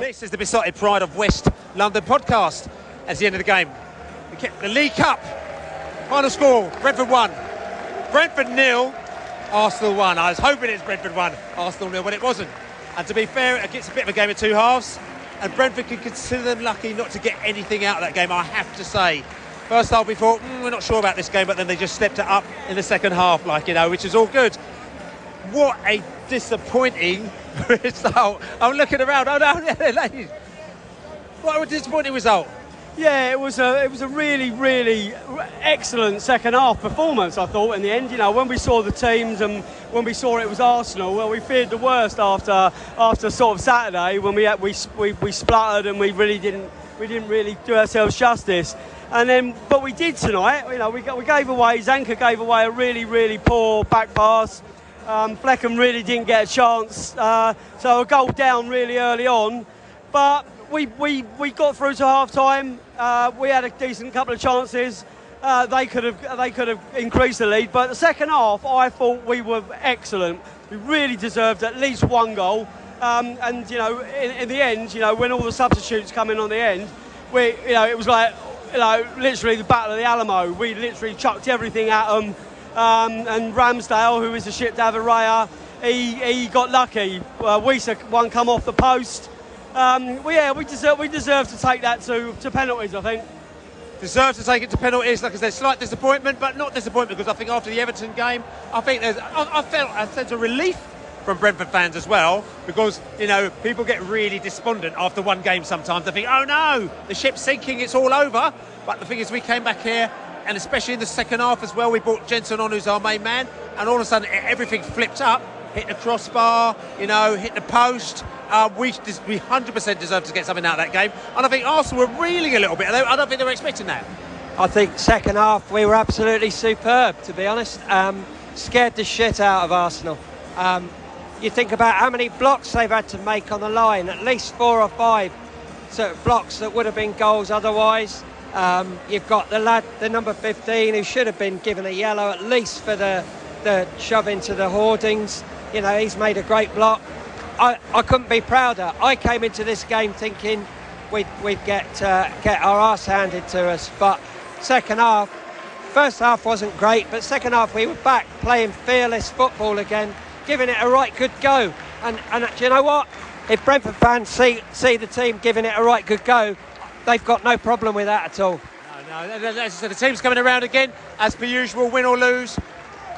This is the Besotted Pride of West London podcast. At the end of the game, the League Cup final score: Brentford 1, Brentford 0, Arsenal 1. I was hoping it's Brentford 1, Arsenal 0, but it wasn't. And to be fair, it gets a bit of a game of two halves, and Brentford can consider them lucky not to get anything out of that game, I have to say. First half we thought, we're not sure about this game, but then they just stepped it up in the second half, which is all good. What a disappointing result. I'm looking around. Oh no, ladies. What a disappointing result. Yeah, it was a really, really excellent second half performance, I thought, in the end. You know, when we saw the teams and when we saw it was Arsenal, well, we feared the worst after sort of Saturday when we spluttered and we didn't really do ourselves justice. And then, but we did tonight. You know, we gave away. Zanka gave away a really, really poor back pass. Fleckham really didn't get a chance, so a goal down really early on. But we got through to half time. We had a decent couple of chances. They could have increased the lead. But the second half, I thought we were excellent. We really deserved at least one goal. And you know, in the end, you know, when all the substitutes come in on the end, it was like, literally the Battle of the Alamo. We literally chucked everything at them. And Ramsdale, who is a shit Davaraya, he got lucky. Wisa one come off the post. We deserve to take that to penalties, I think. Deserve to take it to penalties. Like I said, slight disappointment, but not disappointment, because I think after the Everton game, I felt a sense of relief from Brentford fans as well, because, you know, people get really despondent after one game sometimes. They think, oh no, the ship's sinking, it's all over. But the thing is, we came back here, and especially in the second half as well, we brought Jensen on, who's our main man, and all of a sudden everything flipped up, hit the crossbar, hit the post. We 100% deserve to get something out of that game, and I think Arsenal were reeling a little bit. I don't think they were expecting that. I think second half we were absolutely superb, to be honest. Scared the shit out of Arsenal. You think about how many blocks they've had to make on the line, at least 4 or 5 sort of blocks that would have been goals otherwise. You've got the lad, the number 15, who should have been given a yellow at least for the shove into the hoardings. You know, he's made a great block. I couldn't be prouder. I came into this game thinking we'd get our arse handed to us, but first half wasn't great, but second half we were back playing fearless football again, giving it a right good go. And do you know what? If Brentford fans see the team giving it a right good go, they've got no problem with that at all. No, the team's coming around again, as per usual, win or lose,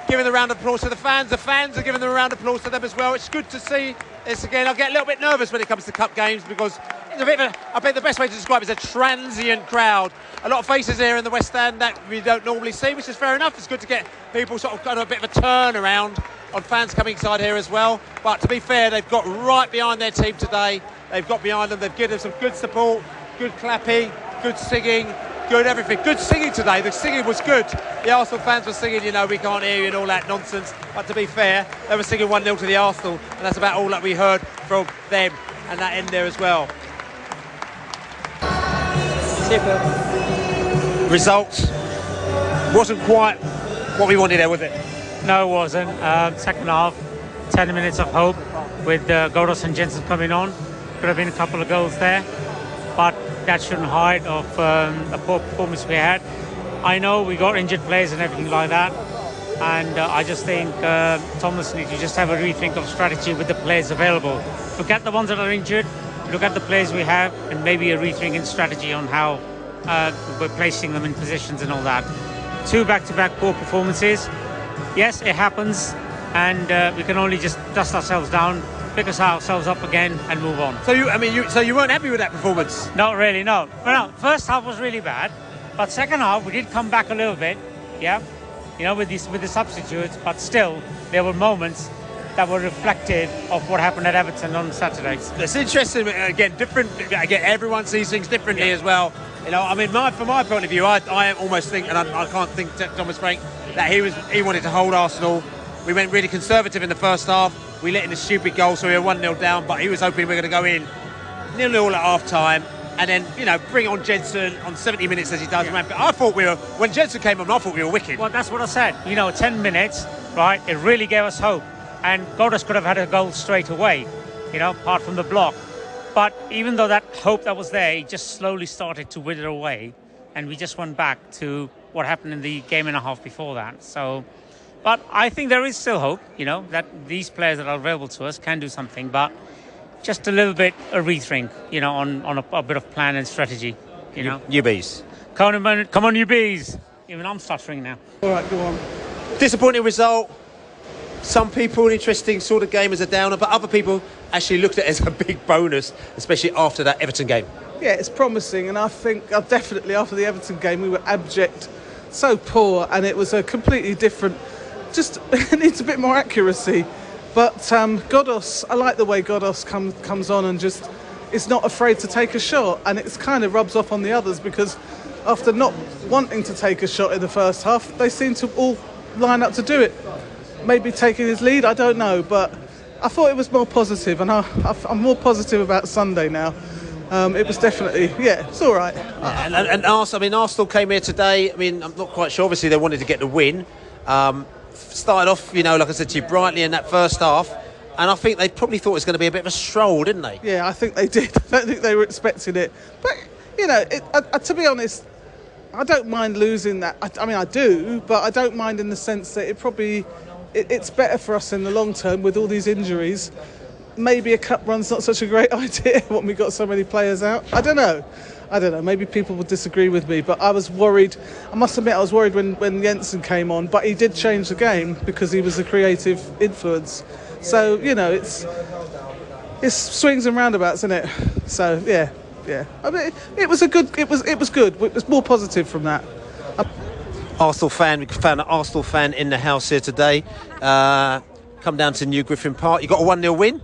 giving the round of applause to the fans. The fans are giving them a round of applause to them as well. It's good to see this again. I get a little bit nervous when it comes to cup games, because it's a bit of I think the best way to describe it is a transient crowd. A lot of faces here in the West Stand that we don't normally see, which is fair enough. It's good to get people sort of got a bit of a turnaround on fans coming inside here as well. But to be fair, they've got right behind their team today. They've got behind them. They've given them some good support, good clapping, good singing, good everything. Good singing today. The singing was good. The Arsenal fans were singing, we can't hear you and all that nonsense. But to be fair, they were singing 1-0 to the Arsenal, and that's about all that we heard from them. And that end there as well. Results wasn't quite what we wanted there, was it? No, it wasn't. Second half, 10 minutes of hope with Godos and Jensen coming on. Could have been a couple of goals there, but that shouldn't hide of the poor performance we had. I know we got injured players and everything like that, and I just think Thomas needs to just have a rethink of strategy with the players available. Forget the ones that are injured, look at the players we have, and maybe a rethink in strategy on how we're placing them in positions and all that. 2 back-to-back poor performances. Yes, it happens, and we can only just dust ourselves down, pick ourselves up again, and move on. So you weren't happy with that performance? Not really, no. Well, no, first half was really bad, but second half we did come back a little bit, yeah. With the substitutes, but still there were moments that were reflective of what happened at Everton on Saturday. It's interesting. Again, different. Again, everyone sees things differently as well. From my point of view, I almost think, and I can't think Thomas Frank, that he wanted to hold Arsenal. We went really conservative in the first half. We let in a stupid goal, so we were 1-0 down, but he was hoping we were going to go in 0-0 at half-time, and then, bring on Jensen on 70 minutes as he does. Yeah. I thought when Jensen came on, I thought we were wicked. Well, that's what I said. 10 minutes, right, it really gave us hope. And Godos could have had a goal straight away, apart from the block. But even though that hope that was there, it just slowly started to wither away, and we just went back to what happened in the game and a half before that. So, but I think there is still hope, that these players that are available to us can do something, but just a little bit a rethink, on a bit of plan and strategy, You bees. Come on, you bees. Even I'm stuttering now. All right, go on. Disappointing result. Some people interesting sort of game as a downer, but other people actually looked at it as a big bonus, especially after that Everton game. Yeah, it's promising, and I think definitely after the Everton game we were abject, so poor, and it was a completely different. Just it needs a bit more accuracy. But Godos, I like the way Godos comes on and just is not afraid to take a shot, and it's kind of rubs off on the others because after not wanting to take a shot in the first half, they seem to all line up to do it. Maybe taking his lead, I don't know, but I thought it was more positive, and I'm more positive about Sunday now. It was definitely, it's all right. And Arsenal came here today. I'm not quite sure. Obviously, they wanted to get the win. Started off, like I said to you, brightly in that first half, and I think they probably thought it was going to be a bit of a stroll, didn't they? Yeah, I think they did. I don't think they were expecting it. But, to be honest, I don't mind losing that. I do, but I don't mind in the sense that it's better for us in the long term with all these injuries. Maybe a cup run's not such a great idea when we got so many players out. I don't know. Maybe people would disagree with me, but I was worried. I must admit I was worried when Jensen came on, but he did change the game because he was a creative influence. So, it's swings and roundabouts, isn't it? So, yeah. It was good. It was good. It was more positive from that. Arsenal fan. We found an Arsenal fan in the house here today. Come down to New Griffin Park. You got a 1-0 win,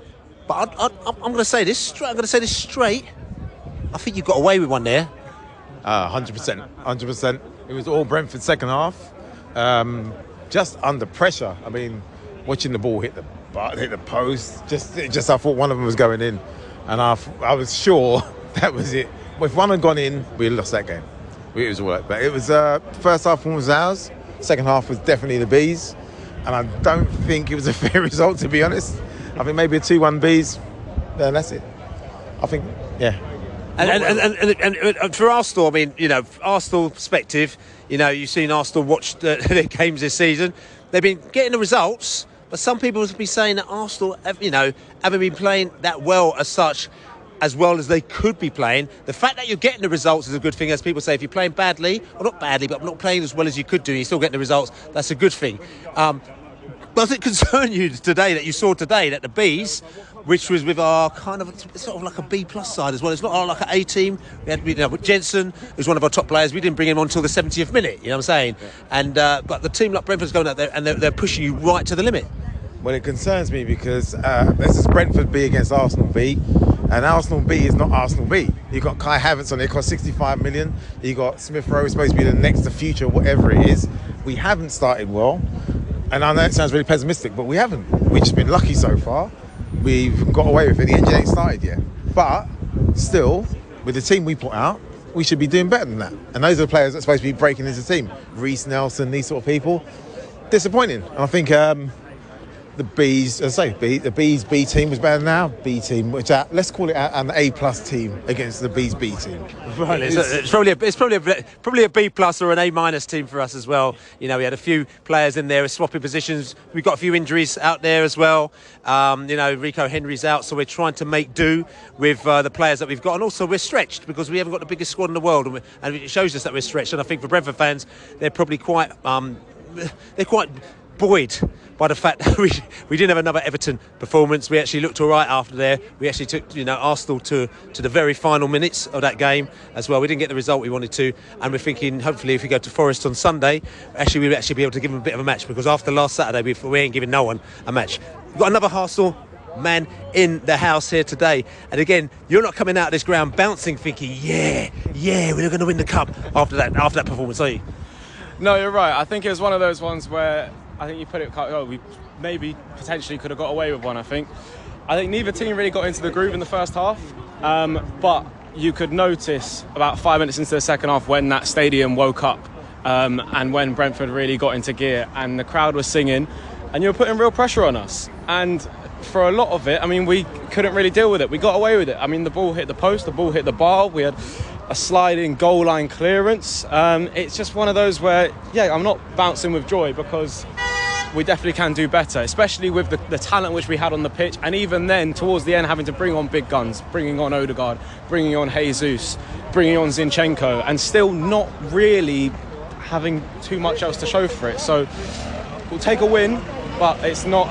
but I'm going to say this. I'm going to say this straight. I think you got away with one there. 100%. It was all Brentford second half. Just under pressure. Watching the ball hit the post. Just I thought one of them was going in, and I was sure that was it. If one had gone in, we lost that game. It was all right. But it was first half was ours. Second half was definitely the Bees, and I don't think it was a fair result, to be honest. I think maybe a 2-1 Bees. Then that's it. I think, yeah. And for Arsenal, Arsenal perspective, you've seen Arsenal watch their games this season. They've been getting the results, but some people have been saying that Arsenal, haven't been playing that well as well as they could be playing. The fact that you're getting the results is a good thing. As people say, if you're playing badly, or not badly, but not playing as well as you could do, you're still getting the results, that's a good thing. Does it concern you today that you saw today that the Bees, which was with our kind of sort of like a B+ side as well, it's not like an A team. We had Jensen, who's one of our top players. We didn't bring him on until the 70th minute. You know what I'm saying? And but the team like Brentford's going out there and they're pushing you right to the limit. Well, it concerns me because this is Brentford B against Arsenal B, and Arsenal B is not Arsenal B. You got Kai Havertz on it, cost 65 million. You got Smith Rowe, supposed to be the next to future, whatever it is. We haven't started well, and I know it sounds really pessimistic, but we haven't. We've just been lucky so far. We've got away with it. The engine ain't started yet, but still, with the team we put out, we should be doing better than that. And those are the players that are supposed to be breaking into the team. Reece Nelson, these sort of people. Disappointing. And I think the Bees, as I say, the Bees B team was better than our B team, which let's call it an A+ team against the Bees B team. Right, it's probably a B+ or an A- team for us as well. We had a few players in there swapping positions. We've got a few injuries out there as well. Rico Henry's out, so we're trying to make do with the players that we've got, and also we're stretched because we haven't got the biggest squad in the world, and it shows us that we're stretched. And I think for Brentford fans, they're probably quite buoyed by the fact that we didn't have another Everton performance. We actually looked all right after there. We actually took Arsenal to the very final minutes of that game as well. We didn't get the result we wanted to, and we're thinking hopefully if we go to Forest on Sunday, we'll actually be able to give them a bit of a match, because after last Saturday we ain't giving no one a match. We've got another Arsenal man in the house here today, and again, you're not coming out of this ground bouncing thinking yeah we're going to win the cup after that performance, are you? No, you're right. I think it was one of those ones where I think you put it, we maybe potentially could have got away with one. I think neither team really got into the groove in the first half, but you could notice about 5 minutes into the second half when that stadium woke up, and when Brentford really got into gear and the crowd was singing and you were putting real pressure on us. And for a lot of it, I mean, we couldn't really deal with it. We got away with it. I mean, the ball hit the post, the ball hit the bar. We had a sliding goal line clearance. It's just one of those where, yeah, I'm not bouncing with joy because we definitely can do better, especially with the talent which we had on the pitch. And even then, towards the end, having to bring on big guns, bringing on Odegaard, bringing on Jesus, bringing on Zinchenko, and still not really having too much else to show for it. So we'll take a win, but it's not,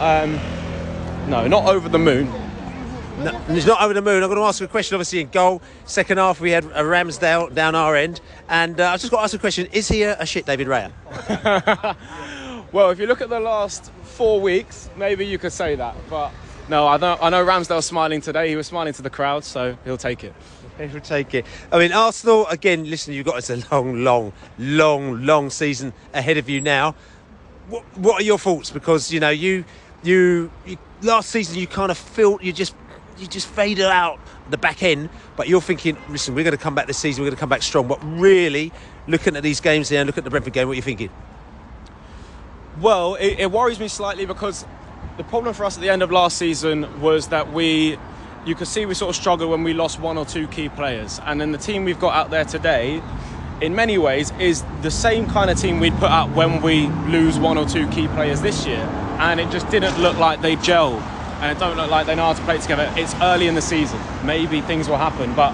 not over the moon. No, it's not over the moon. I'm going to ask a question, obviously, in goal. Second half, we had a Ramsdale down our end. And I just got to ask a question. Is he a shit David Raya? Well, if you look at the last 4 weeks, maybe you could say that. But no, I know Ramsdale's smiling today. He was smiling to the crowd, so he'll take it. He'll take it. I mean, Arsenal, again, listen, you've got a long season ahead of you now. What are your thoughts? Because, you know, you last season, you kind of felt you just faded out the back end, but you're thinking, listen, we're going to come back this season, we're going to come back strong. But really, looking at these games here and looking at the Brentford game, what are you thinking? Well, it worries me slightly because the problem for us at the end of last season was that you could see we sort of struggled when we lost one or two key players. And then the team we've got out there today, in many ways, is the same kind of team we'd put out when we lose one or two key players this year. And it just didn't look like they gel. And it don't look like they know how to play together. It's early in the season. Maybe things will happen. But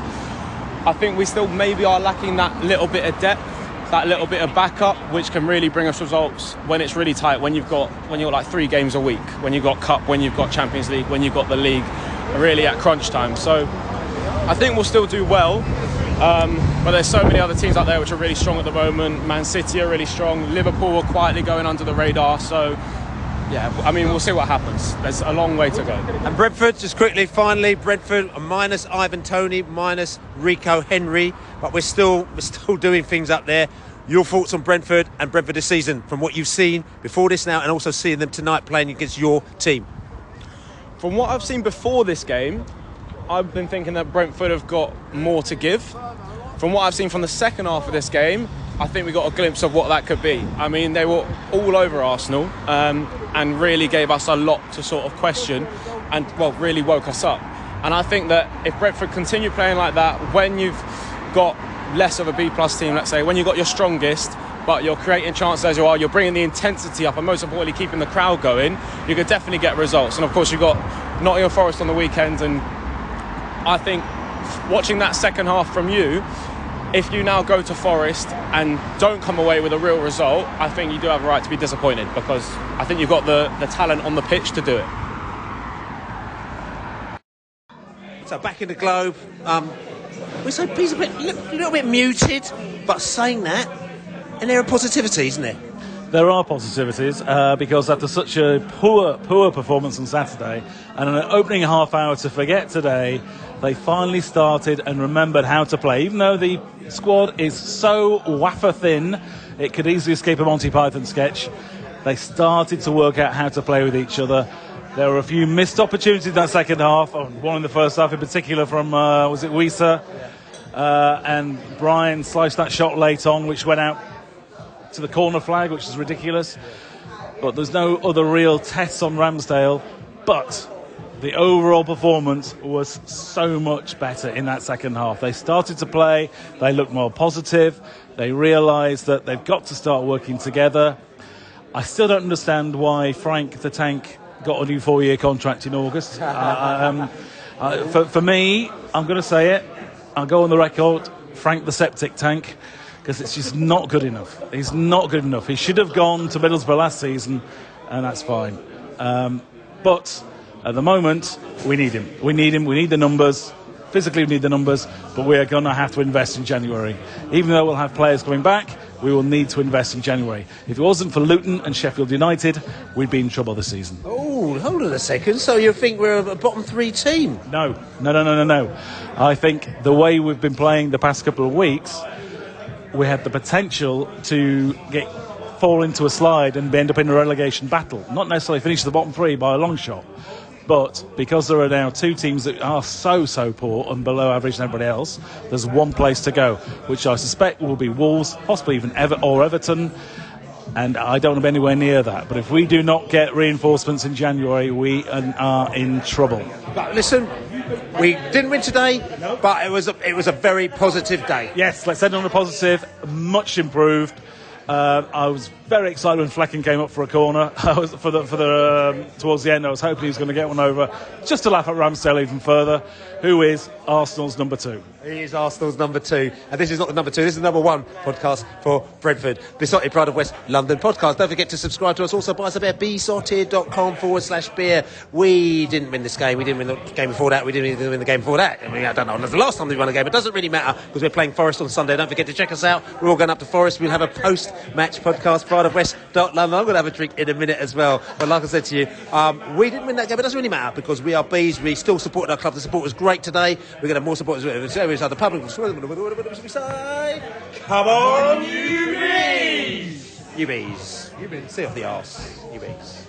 I think we still maybe are lacking that little bit of depth, that little bit of backup, which can really bring us results when it's really tight, when you're like 3 games a week, when you've got Cup, when you've got Champions League, when you've got the league, really at crunch time. So I think we'll still do well, but there's so many other teams out there which are really strong at the moment. Man City are really strong. Liverpool are quietly going under the radar. So yeah, I mean, we'll see what happens. There's a long way to go. And Brentford, just quickly, finally, Brentford minus Ivan Toney, minus Rico Henry, but we're still doing things up there. Your thoughts on Brentford and Brentford this season, from what you've seen before this now, and also seeing them tonight playing against your team? From what I've seen before this game, I've been thinking that Brentford have got more to give. From what I've seen from the second half of this game, I think we got a glimpse of what that could be. I mean, they were all over Arsenal and really gave us a lot to sort of question and, well, really woke us up. And I think that if Brentford continue playing like that, when you've got less of a B-plus team, let's say, when you've got your strongest, but you're creating chances as you are, you're bringing the intensity up, and most importantly, keeping the crowd going, you could definitely get results. And, of course, you've got Nottingham Forest on the weekend, and I think watching that second half from you, if you now go to Forest and don't come away with a real result, I think you do have a right to be disappointed, because I think you've got the talent on the pitch to do it. So back in the Globe, we say he's a little bit muted, but saying that, and there are positivities, isn't there? There are positivities because after such a poor performance on Saturday and an opening half hour to forget today, they finally started and remembered how to play. Even though the squad is so wafer thin, it could easily escape a Monty Python sketch, they started to work out how to play with each other. There were a few missed opportunities in that second half, one in the first half in particular from, was it Wieser? And Brian sliced that shot late on, which went out to the corner flag, which is ridiculous. But there's no other real tests on Ramsdale. But the overall performance was so much better in that second half. They started to play, they looked more positive, they realised that they've got to start working together. I still don't understand why Frank the Tank got a new 4-year contract in August. For me, I'm going to say it, I'll go on the record, Frank the Septic Tank, because it's just not good enough. He's not good enough. He should have gone to Middlesbrough last season, and that's fine. But at the moment, we need him. We need the numbers. Physically, we need the numbers, but we are going to have to invest in January. Even though we'll have players coming back, we will need to invest in January. If it wasn't for Luton and Sheffield United, we'd be in trouble this season. Oh, hold on a second. So you think we're a bottom 3 team? No. I think the way we've been playing the past couple of weeks, we had the potential to fall into a slide and end up in a relegation battle. Not necessarily finish the bottom 3 by a long shot, but because there are now 2 teams that are so poor and below average than everybody else, there's one place to go, which I suspect will be Wolves, possibly even Everton. and I don't want to be anywhere near that. But if we do not get reinforcements in January, we are in trouble. But listen, we didn't win today, but it was a very positive day. Yes, let's end on a positive. Much improved. I was very excited when Flecken came up for a corner. Towards the end, I was hoping he was going to get one over, just to laugh at Ramsdale even further, who is Arsenal's number 2. He is Arsenal's number 2, and this is not the number 2, this is the number 1 podcast for Brentford. Besotted Pride of West London podcast. Don't forget to subscribe to us. Also buy us a beer, besotted.com/beer. We didn't win this game. We didn't win the game before that. We didn't even win the game before that. I mean, I don't know. The last time we won a game, it doesn't really matter because we're playing Forest on Sunday. Don't forget to check us out. We're all going up to Forest. We'll have a post-match podcast, prideofwest.london. I'm going to have a drink in a minute as well. But like I said to you, we didn't win that game. It doesn't really matter because we are bees. We still supported our club. The support was great today. We're going to have more supporters. The public. What do we say? Come on, you bees! You bees. You bees. See off the arse. You bees.